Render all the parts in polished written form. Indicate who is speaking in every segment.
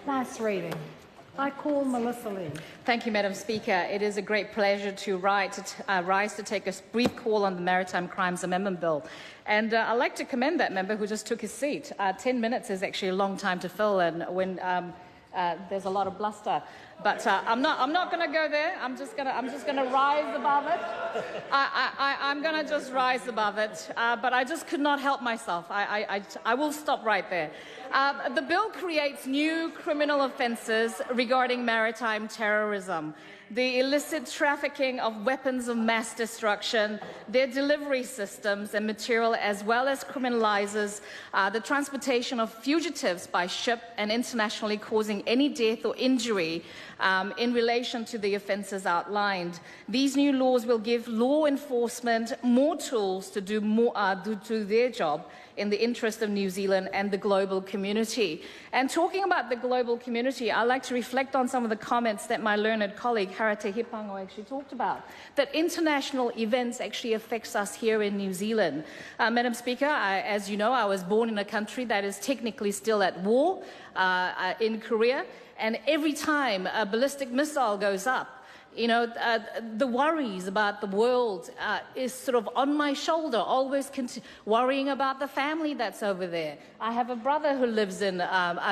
Speaker 1: Nice reading. I call Melissa Lee.
Speaker 2: Thank you, Madam Speaker. It is a great pleasure to rise to take a brief call on the Maritime Crimes Amendment Bill. And I'd like to commend that member who just took his seat. 10 minutes is actually a long time to fill, and when there's a lot of bluster. But I'm not going to go there. I'm just going to rise above it. I'm going to just rise above it. But I just could not help myself. I will stop right there. The bill creates new criminal offences regarding maritime terrorism, the illicit trafficking of weapons of mass destruction, their delivery systems and material, as well as criminalises the transportation of fugitives by ship and internationally causing any death or injury in relation to the offences outlined. These new laws will give law enforcement more tools to do their job in the interest of New Zealand and the global community. And talking about the global community, I'd like to reflect on some of the comments that my learned colleague Harate Hipango actually talked about, that international events actually affects us here in New Zealand. Madam Speaker, as you know, I was born in a country that is technically still at war in Korea, and every time a ballistic missile goes up, you know, the worries about the world is sort of on my shoulder, always worrying about the family that's over there. I have a brother who lives in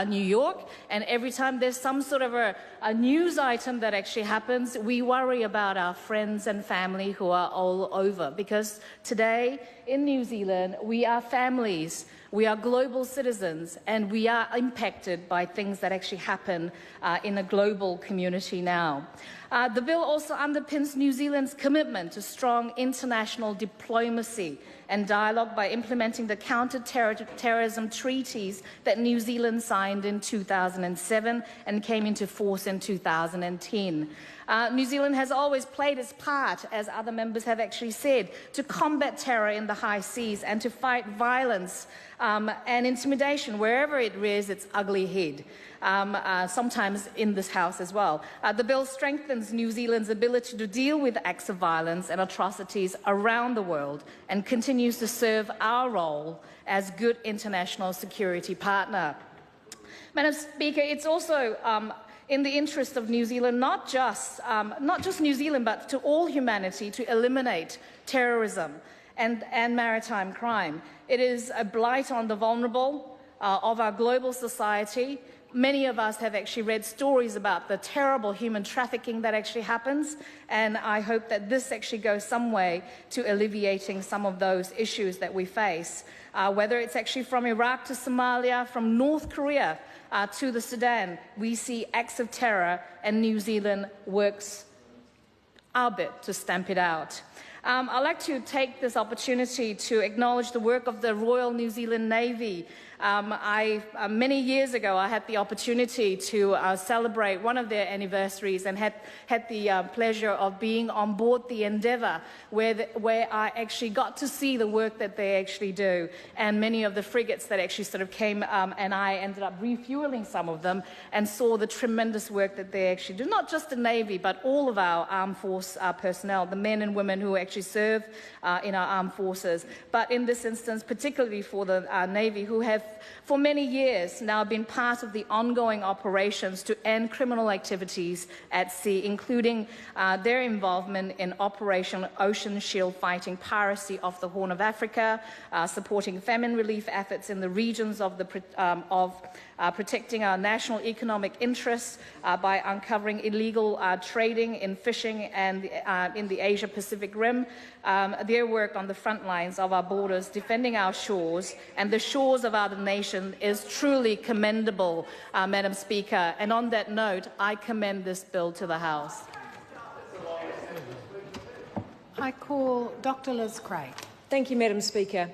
Speaker 2: New York, and every time there's some sort of a news item that actually happens, we worry about our friends and family who are all over. Because today in New Zealand, we are families. We are global citizens, and we are impacted by things that actually happen in a global community now. The bill also underpins New Zealand's commitment to strong international diplomacy and dialogue by implementing the counter-terrorism treaties that New Zealand signed in 2007 and came into force in 2010. New Zealand has always played its part, as other members have actually said, to combat terror in the high seas and to fight violence and intimidation wherever it rears its ugly head, sometimes in this House as well. The bill strengthens New Zealand's ability to deal with acts of violence and atrocities around the world and continues to serve our role as good international security partner. Madam Speaker, it's also in the interest of New Zealand, not just New Zealand, but to all humanity, to eliminate terrorism and maritime crime. It is a blight on the vulnerable of our global society. Many of us have actually read stories about the terrible human trafficking that actually happens, and I hope that this actually goes some way to alleviating some of those issues that we face, whether it's actually from Iraq to Somalia, from North Korea to the Sudan. We see acts of terror, and New Zealand works our bit to stamp it out. I'd like to take this opportunity to acknowledge the work of the Royal New Zealand Navy. Many years ago, I had the opportunity to celebrate one of their anniversaries and had the pleasure of being on board the Endeavour, where I actually got to see the work that they actually do, and many of the frigates that actually sort of came, and I ended up refueling some of them and saw the tremendous work that they actually do, not just the Navy, but all of our armed force personnel, the men and women who actually serve in our armed forces. But in this instance, particularly for the Navy, who have for many years now been part of the ongoing operations to end criminal activities at sea, including their involvement in Operation Ocean Shield, fighting piracy off the Horn of Africa, supporting famine relief efforts in the regions of protecting our national economic interests by uncovering illegal trading in fishing and in the Asia-Pacific Rim, their work on the front lines of our borders, defending our shores and the shores of other nations is truly commendable, Madam Speaker. And on that note, I commend this bill to the House.
Speaker 1: I call Dr. Liz Craig.
Speaker 3: Thank you, Madam Speaker.